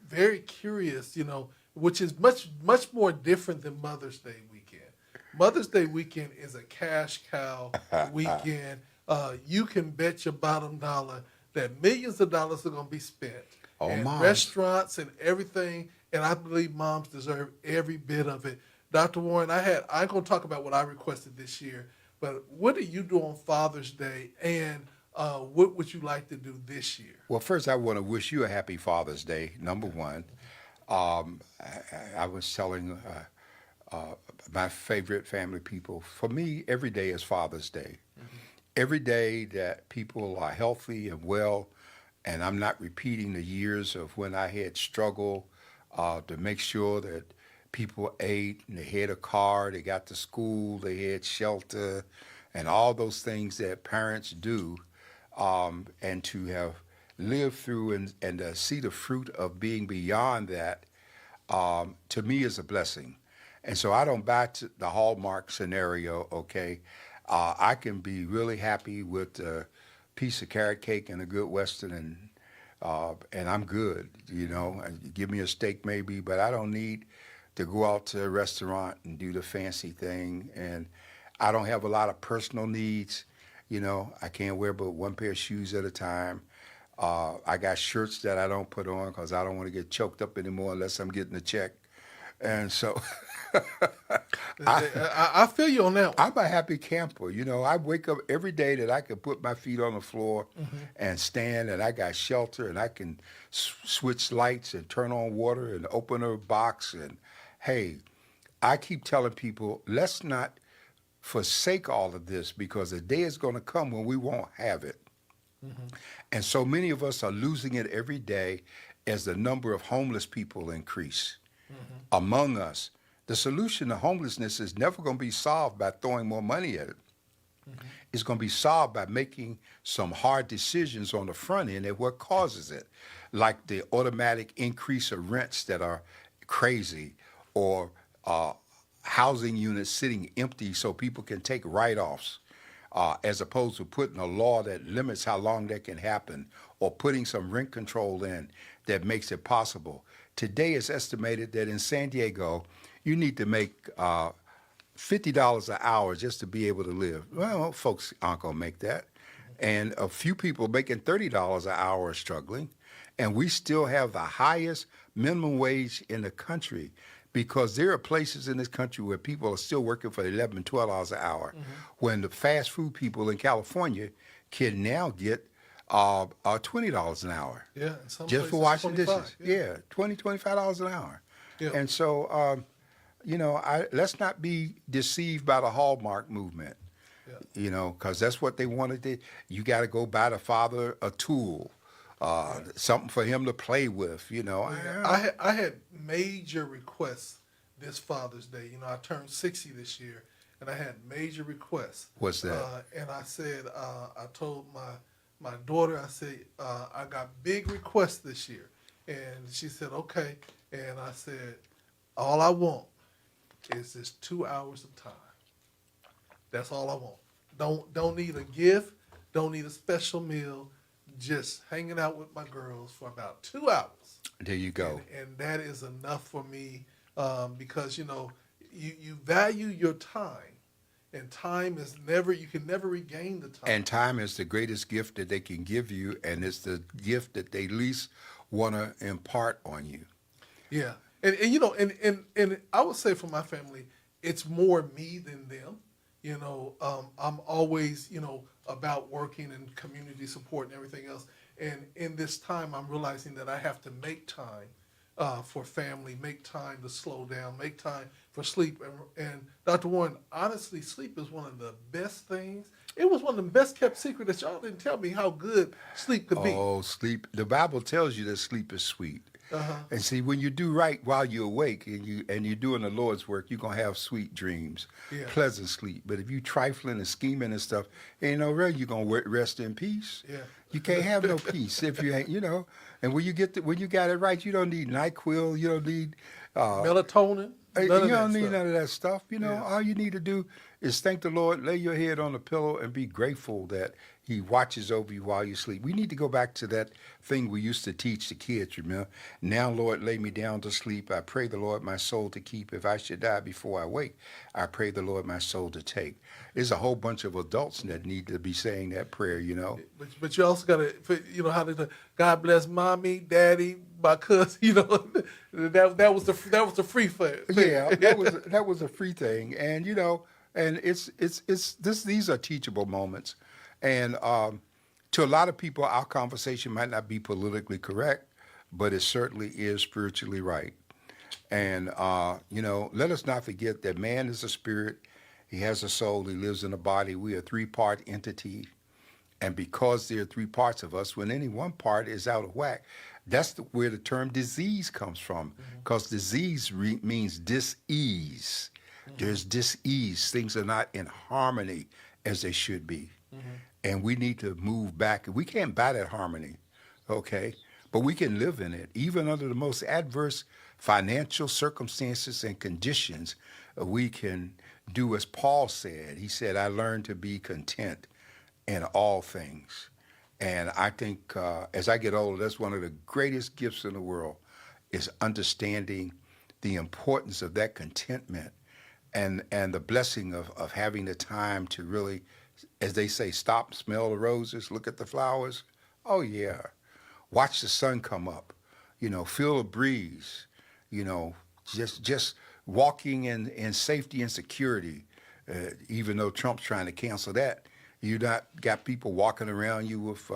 very curious, which is much more different than Mother's Day weekend. Mother's Day weekend is a cash cow weekend. You can bet your bottom dollar that millions of dollars are going to be spent, Oh, and moms. restaurants and everything. And I believe moms deserve every bit of it. Dr. Warren, I'm going to talk about what I requested this year, but what do you do on Father's Day, and what would you like to do this year? Well, first, I want to wish you a happy Father's Day, number one. I was telling my favorite family people, for me, every day is Father's Day. Every day that people are healthy and well, and I'm not repeating the years of when I had struggled to make sure that people ate and they had a car, they got to school, they had shelter, and all those things that parents do, and to have lived through and see the fruit of being beyond that, to me is a blessing. And so I don't buy the Hallmark scenario, okay? I can be really happy with a piece of carrot cake and a good Western, and I'm good, And give me a steak maybe, but I don't need to go out to a restaurant and do the fancy thing. And I don't have a lot of personal needs. I can't wear but one pair of shoes at a time. I got shirts that I don't put on because I don't want to get choked up anymore unless I'm getting a check. And so I feel you on that one. I'm a happy camper. I wake up every day that I can put my feet on the floor and stand, and I got shelter, and I can switch lights and turn on water and open a box. And hey, I keep telling people, let's not forsake all of this, because a day is going to come when we won't have it. And so many of us are losing it every day as the number of homeless people increase among us. The solution to homelessness is never going to be solved by throwing more money at it. It's going to be solved by making some hard decisions on the front end at what causes it, like the automatic increase of rents that are crazy, or housing units sitting empty so people can take write-offs, as opposed to putting a law that limits how long that can happen, or putting some rent control in that makes it possible. Today it's estimated that in San Diego, you need to make $50 an hour just to be able to live. Well, folks aren't going to make that. And a few people making $30 an hour are struggling. And we still have the highest minimum wage in the country, because there are places in this country where people are still working for $11, $12 an hour, when the fast food people in California can now get $20 an hour. Yeah, in some Just for places, washing 25, dishes. Yeah, $25 an hour. Yeah. And so, let's not be deceived by the Hallmark movement, because that's what they wanted to. You got to go buy the father a tool, something for him to play with, I had major requests this Father's Day. I turned 60 this year, and I had major requests. What's that? And I said, I told my daughter, I said, I got big requests this year. And she said, okay. And I said, all I want is just 2 hours of time. That's all I want. Don't need a gift. Don't need a special meal. Just hanging out with my girls for about 2 hours. There you go. And that is enough for me, because, you value your time. And time is you can never regain the time. And time is the greatest gift that they can give you, and it's the gift that they least want to impart on you. Yeah. And I would say for my family, it's more me than them. I'm always, about working and community support and everything else. And in this time, I'm realizing that I have to make time for family, make time to slow down, make time for sleep. And Dr. Warren, honestly, sleep is one of the best things. It was one of the best kept secrets that y'all didn't tell me how good sleep could be. Oh, sleep. The Bible tells you that sleep is sweet. And see, when you do right while you're awake and you're doing the Lord's work, you're gonna have sweet dreams, pleasant sleep. But if you trifling and scheming and stuff, ain't no way you're gonna rest in peace. Yeah. You can't have no peace if you ain't, And when you got it right, you don't need NyQuil, you don't need Melatonin. None You of that don't need stuff. none of that stuff. Yeah. All you need to do is thank the Lord, lay your head on the pillow, and be grateful that He watches over you while you sleep. We need to go back to that thing we used to teach the kids, remember? Now, Lord, lay me down to sleep. I pray the Lord my soul to keep. If I should die before I wake, I pray the Lord my soul to take. There's a whole bunch of adults that need to be saying that prayer. But you also got to, how they God bless mommy, daddy, my cousin. That was the free thing. Yeah, that was a free thing, and it's this. These are teachable moments, and to a lot of people, our conversation might not be politically correct, but it certainly is spiritually right. And let us not forget that man is a spirit. He has a soul. He lives in a body. We are a three-part entity. And because there are three parts of us, when any one part is out of whack, that's where the term disease comes from. Because disease means dis-ease. There's dis-ease. Things are not in harmony as they should be. And we need to move back. We can't buy that harmony, okay? But we can live in it. Even under the most adverse financial circumstances and conditions, we can do as Paul said. He said, I learned to be content in all things. And I think as I get older, that's one of the greatest gifts in the world is understanding the importance of that contentment and the blessing of having the time to really, as they say, stop, smell the roses, look at the flowers. Oh, yeah. Watch the sun come up, feel a breeze, just walking in safety and security, even though Trump's trying to cancel that. You not got people walking around you with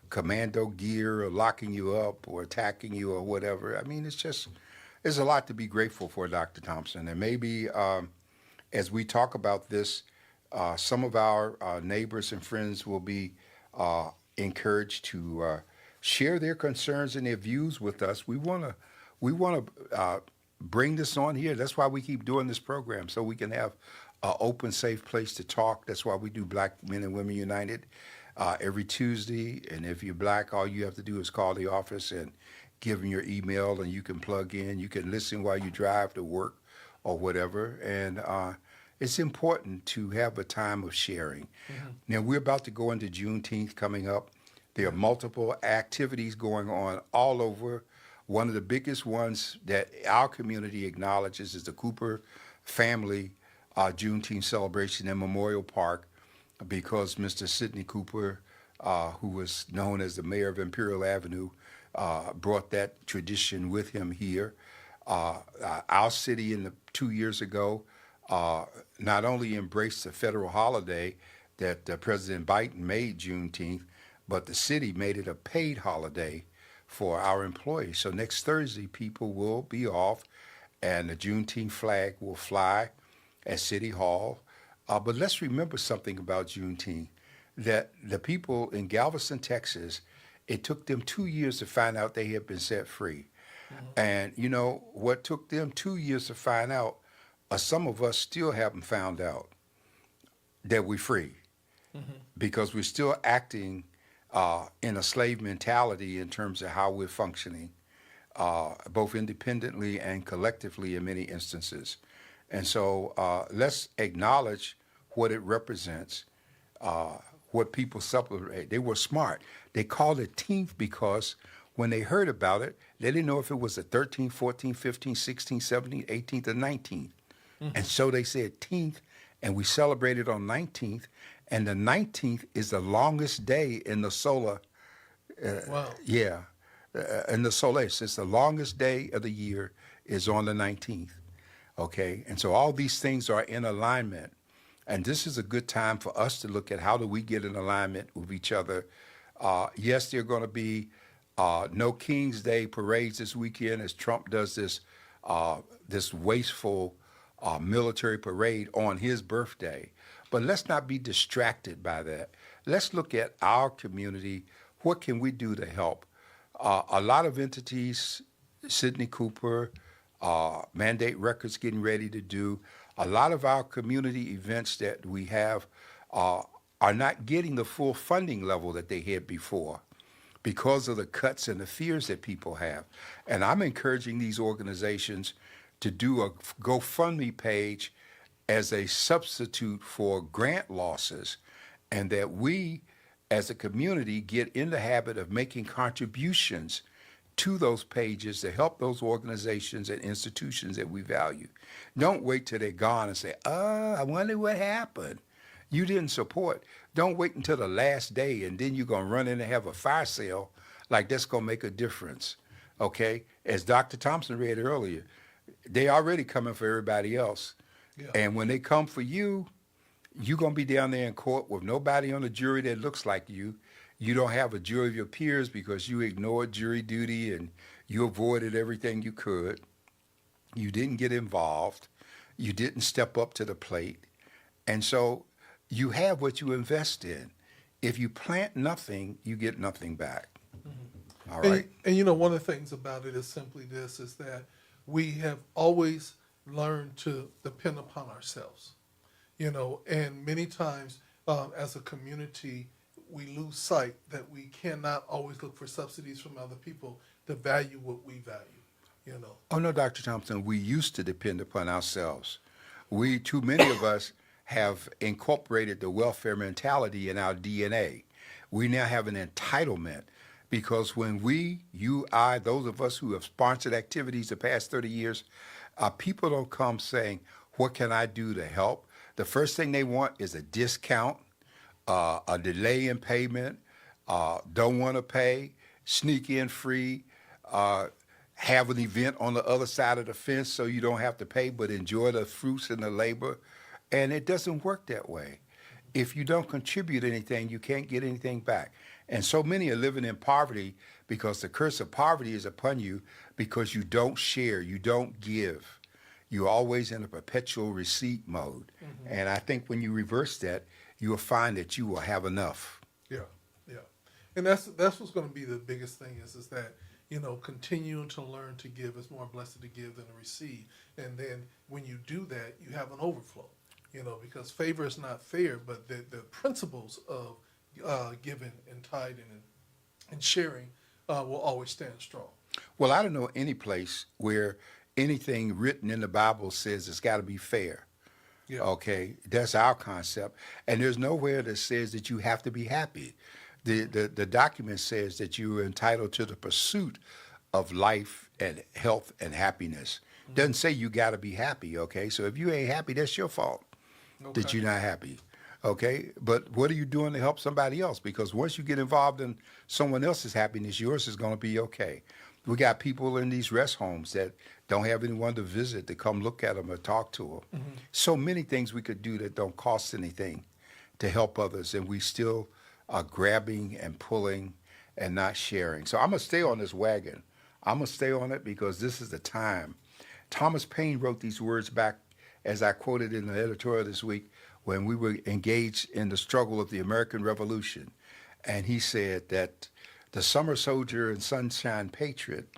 commando gear or locking you up or attacking you or whatever. I mean, there's a lot to be grateful for, Dr. Thompson. And maybe as we talk about this, some of our neighbors and friends will be encouraged to share their concerns and their views with us. We want to bring this on here. That's why we keep doing this program, so we can have an open, safe place to talk. That's why we do Black Men and Women United every Tuesday. And if you're black, all you have to do is call the office and give them your email, and you can plug in. You can listen while you drive to work or whatever. And it's important to have a time of sharing. Now, we're about to go into Juneteenth coming up. There are multiple activities going on all over. One of the biggest ones that our community acknowledges is the Cooper family Juneteenth celebration in Memorial Park, because Mr. Sidney Cooper, who was known as the mayor of Imperial Avenue, brought that tradition with him here. Our city 2 years ago not only embraced the federal holiday that President Biden made Juneteenth, but the city made it a paid holiday for our employees. So next Thursday, people will be off, and the Juneteenth flag will fly at City Hall. But let's remember something about Juneteenth, that the people in Galveston, Texas, it took them 2 years to find out they had been set free. And what took them 2 years to find out, some of us still haven't found out that we're free, because we're still acting in a slave mentality in terms of how we're functioning, both independently and collectively in many instances. And so let's acknowledge what it represents, what people celebrate. They were smart. They called it Teenth because when they heard about it, they didn't know if it was the 13th, 14th, 15th, 16th, 17th, 18th, or 19th. And so they said Teenth, and we celebrated on 19th. And the 19th is the longest day in the solar. Wow. Yeah, in the solace. It's the longest day of the year is on the 19th. Okay, and so all these things are in alignment. And this is a good time for us to look at how do we get in alignment with each other. Yes, there are going to be no King's Day parades this weekend as Trump does this wasteful military parade on his birthday. But let's not be distracted by that. Let's look at our community. What can we do to help? A lot of entities, Sidney Cooper, Mandate Records getting ready to do, a lot of our community events that we have are not getting the full funding level that they had before because of the cuts and the fears that people have. And I'm encouraging these organizations to do a GoFundMe page as a substitute for grant losses, and that we as a community get in the habit of making contributions to those pages to help those organizations and institutions that we value. Don't wait till they're gone and say, I wonder what happened. You didn't support. Don't wait until the last day and then you're going to run in and have a fire sale like that's going to make a difference. Okay? As Dr. Thompson read earlier, they already coming for everybody else. Yeah. And when they come for you, you're going to be down there in court with nobody on the jury that looks like you. You don't have a jury of your peers because you ignored jury duty and you avoided everything you could. You didn't get involved. You didn't step up to the plate. And so you have what you invest in. If you plant nothing, you get nothing back. Mm-hmm. All right. And you know, one of the things about it is simply this, is that we have always learned to depend upon ourselves. You know, and many times as a community, we lose sight that we cannot always look for subsidies from other people to value what we value, you know. Oh, no, Dr. Thompson, we used to depend upon ourselves. Too many of us have incorporated the welfare mentality in our DNA. We now have an entitlement because when we, you, I, those of us who have sponsored activities the past 30 years, people don't come saying, what can I do to help? The first thing they want is a discount, a delay in payment, don't want to pay, sneak in free, have an event on the other side of the fence so you don't have to pay but enjoy the fruits and the labor. And it doesn't work that way. If you don't contribute anything, you can't get anything back. And so many are living in poverty because the curse of poverty is upon you because you don't share, you don't give. You're always in a perpetual receipt mode. Mm-hmm. And I think when you reverse that, you will find that you will have enough. Yeah, yeah. And that's what's going to be the biggest thing is that, you know, continuing to learn to give is more blessed to give than to receive. And then when you do that, you have an overflow, you know, because favor is not fair, but the principles of giving and tithing and sharing will always stand strong. Well, I don't know any place where anything written in the Bible says it's got to be fair. Yeah. Okay, that's our concept. And there's nowhere that says that you have to be happy. The document says that you are entitled to the pursuit of life and health and happiness. Mm-hmm. Doesn't say you got to be happy, okay? So if you ain't happy, that's your fault that you're not happy, okay? But what are you doing to help somebody else? Because once you get involved in someone else's happiness, yours is going to be okay. We got people in these rest homes that don't have anyone to visit, to come look at them or talk to them. Mm-hmm. So many things we could do that don't cost anything to help others, and we still are grabbing and pulling and not sharing. So I'm going to stay on this wagon. I'm going to stay on it because this is the time. Thomas Paine wrote these words back, as I quoted in the editorial this week, when we were engaged in the struggle of the American Revolution. And he said that the summer soldier and sunshine patriot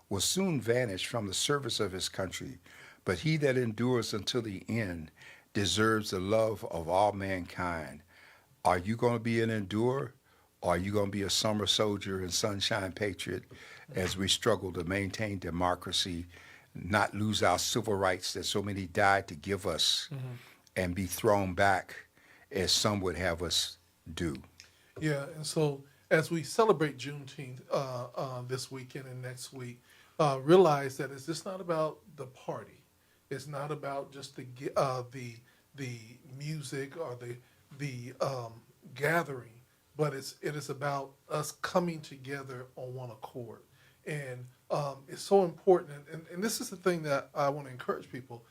will soon vanish from the service of his country, but he that endures until the end deserves the love of all mankind. Are you going to be an endurer, or are you going to be a summer soldier and sunshine patriot as we struggle to maintain democracy, not lose our civil rights that so many died to give us, and be thrown back as some would have us do? Yeah, and so as we celebrate Juneteenth this weekend and next week, realize that it's just not about the party. It's not about just the music or the gathering, but it is about us coming together on one accord. And it's so important. And this is the thing that I want to encourage people.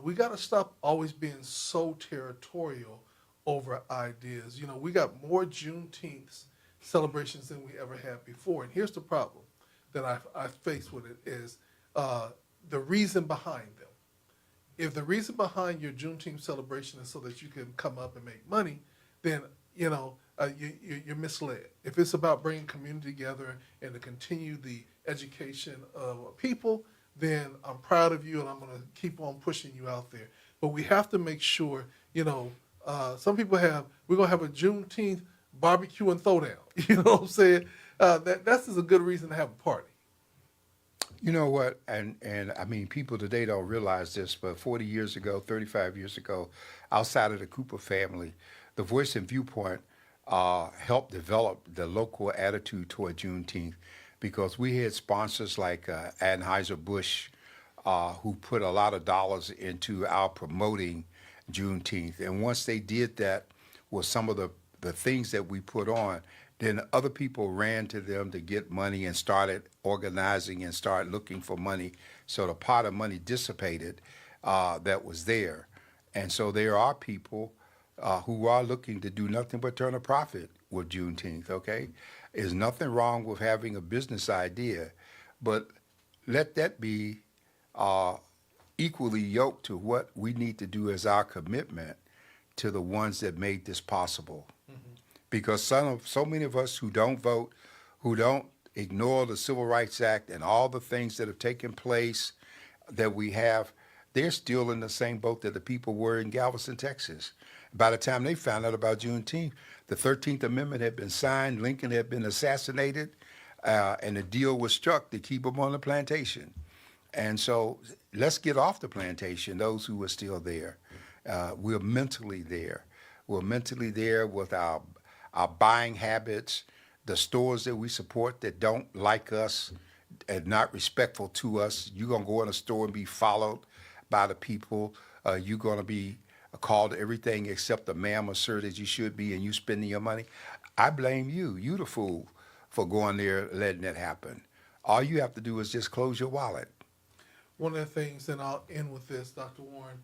We got to stop always being so territorial over ideas. You know, we got more Juneteenth celebrations than we ever had before. And here's the problem that I face with it is the reason behind them. If the reason behind your Juneteenth celebration is so that you can come up and make money, then, you know, you're misled. If it's about bringing community together and to continue the education of people, then I'm proud of you and I'm going to keep on pushing you out there. But we have to make sure, you know, some people we're going to have a Juneteenth barbecue and throwdown. You know what I'm saying? That's just a good reason to have a party. You know what? And I mean, people today don't realize this, but 40 years ago, 35 years ago, outside of the Cooper family, the Voice and Viewpoint helped develop the local attitude toward Juneteenth because we had sponsors like Anheuser-Busch who put a lot of dollars into our promoting Juneteenth. And once they did that with some of the things that we put on, then other people ran to them to get money and started organizing and started looking for money. So the pot of money dissipated that was there. And so there are people who are looking to do nothing but turn a profit with Juneteenth, okay? There's nothing wrong with having a business idea, but let that be uh, equally yoked to what we need to do as our commitment to the ones that made this possible. Because so many of us who don't vote, who don't ignore the Civil Rights Act and all the things that have taken place that we have, they're still in the same boat that the people were in Galveston, Texas. By the time they found out about Juneteenth, the 13th Amendment had been signed, Lincoln had been assassinated, and a deal was struck to keep them on the plantation. And so let's get off the plantation, those who are still there. We're mentally there. We're mentally there with our buying habits, the stores that we support that don't like us and not respectful to us. You're going to go in a store and be followed by the people. You're going to be called everything except the ma'am or sir that you should be, and you spending your money. I blame you. You the fool for going there letting that happen. All you have to do is just close your wallet. One of the things, and I'll end with this, Dr. Warren,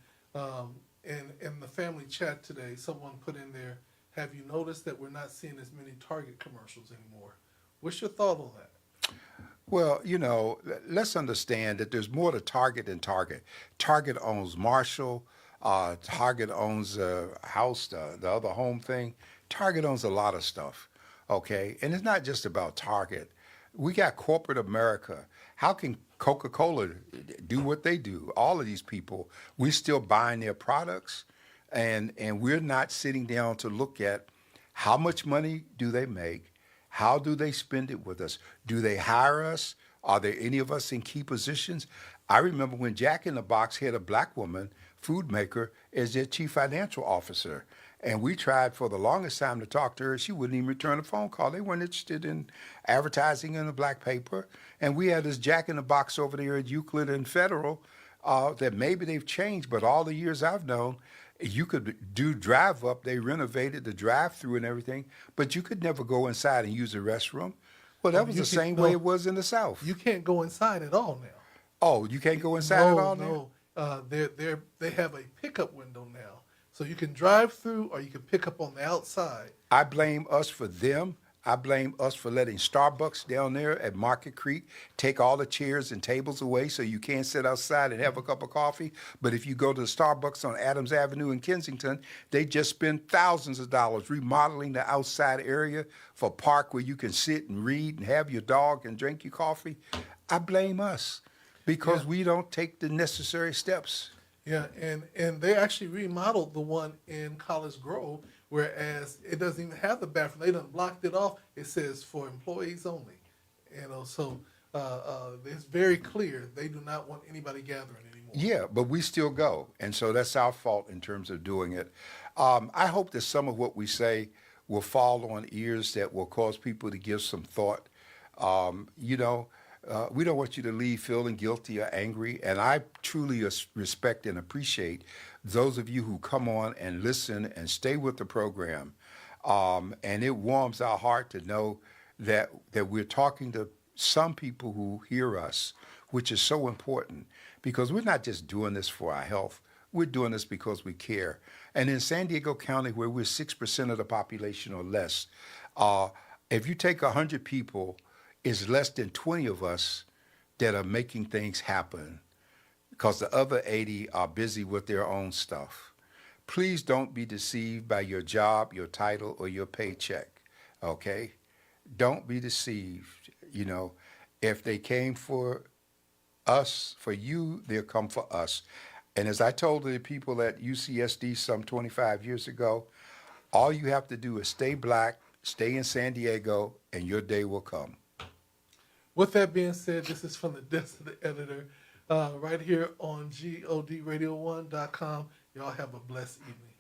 in the family chat today, someone put in there, have you noticed that we're not seeing as many Target commercials anymore? What's your thought on that? Well, you know, let's understand that there's more to Target than Target. Target owns Marshall. Target owns House, the other home thing. Target owns a lot of stuff, okay? And it's not just about Target. We got corporate America. How can Coca-Cola do what they do? All of these people, we're still buying their products, and we're not sitting down to look at how much money do they make, how do they spend it with us, do they hire us, are there any of us in key positions? I remember when Jack in the Box had a black woman, food maker, as their chief financial officer. And we tried for the longest time to talk to her. She wouldn't even return a phone call. They weren't interested in advertising in the black paper. And we had this Jack in the Box over there at Euclid and Federal that maybe they've changed, but all the years I've known, you could do drive up. They renovated the drive through and everything, but you could never go inside and use the restroom. Well, that was You the can, same no, way it was in the South. you can't go inside at all now. Oh, you can't go inside at all now? No. They have a pickup window now, so you can drive through or you can pick up on the outside. I blame us for them. I blame us for letting Starbucks down there at Market Creek take all the chairs and tables away so you can't sit outside and have a cup of coffee. But if you go to the Starbucks on Adams Avenue in Kensington, they just spend thousands of dollars remodeling the outside area for a park where you can sit and read and have your dog and drink your coffee. I blame us because Yeah. we don't take the necessary steps. Yeah, and they actually remodeled the one in College Grove, whereas it doesn't even have the bathroom. They done blocked it off. It says for employees only. So it's very clear they do not want anybody gathering anymore. Yeah, but we still go. And so that's our fault in terms of doing it. I hope that some of what we say will fall on ears that will cause people to give some thought. You know, we don't want you to leave feeling guilty or angry. And I truly respect and appreciate those of you who come on and listen and stay with the program. And it warms our heart to know that we're talking to some people who hear us, which is so important because we're not just doing this for our health. We're doing this because we care. And in San Diego County, where we're 6% of the population or less, if you take 100 people, it's less than 20 of us that are making things happen because the other 80 are busy with their own stuff. Please don't be deceived by your job, your title, or your paycheck, okay? Don't be deceived. You know, if they came for us, for you, they'll come for us. And as I told the people at UCSD some 25 years ago, all you have to do is stay black, stay in San Diego, and your day will come. With that being said, this is from the desk of the editor, right here on GODRadio1.com. Y'all have a blessed evening.